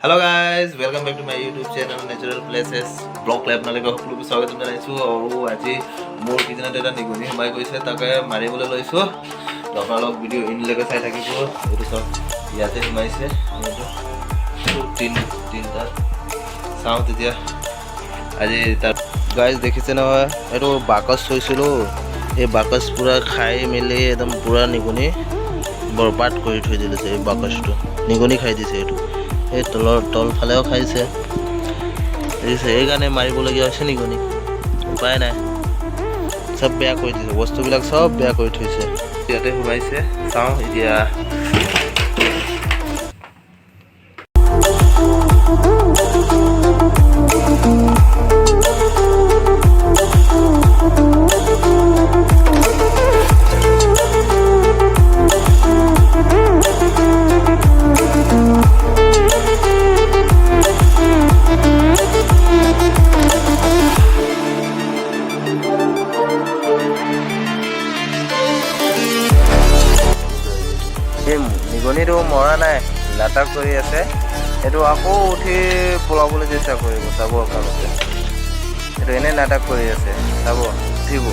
hello guys welcome back to my YouTube channel natural places blog लै আপোনালোকক সকলোকে স্বাগতম জনাইছো আৰু আজি মোৰ কিজনত এটা নিগনি সোমাই গৈছে তাকে মাৰিবলৈ লৈছো আপোনালোক ভিডিও ইনলৈকে চাই থাকিব এইটো সব ইয়াতে সোমাইছে এইটো তিনটা চাওঁ তেতিয়া আজি তাৰ গাইস দেখিছে নহয় এইটো বাকচ থৈছিলো এই বাকচ পুৰা খাই মেলি একদম পুৰা নিগনি বৰবাদ কৰি থৈ দিলে এই বাকচটো নিগনি খাই দিছে এইটো এই তল ফালেও খাইছে এইকাৰণে মাৰিবলগীয়া হৈছে নিগনি উপায় নাই সব বেয়া কৰি দিছে বস্তুবিলাক সব বেয়া কৰি থৈছে ইয়াতে সোমাইছে চাওঁ এতিয়া নিগনিটো মৰা নাই নাটক কৰি আছে এইটো আকৌ উঠি পলাবলৈ চেষ্টা কৰিব চাব আপোনালোকে এইটো এনে নাটক কৰি আছে চাব উঠিব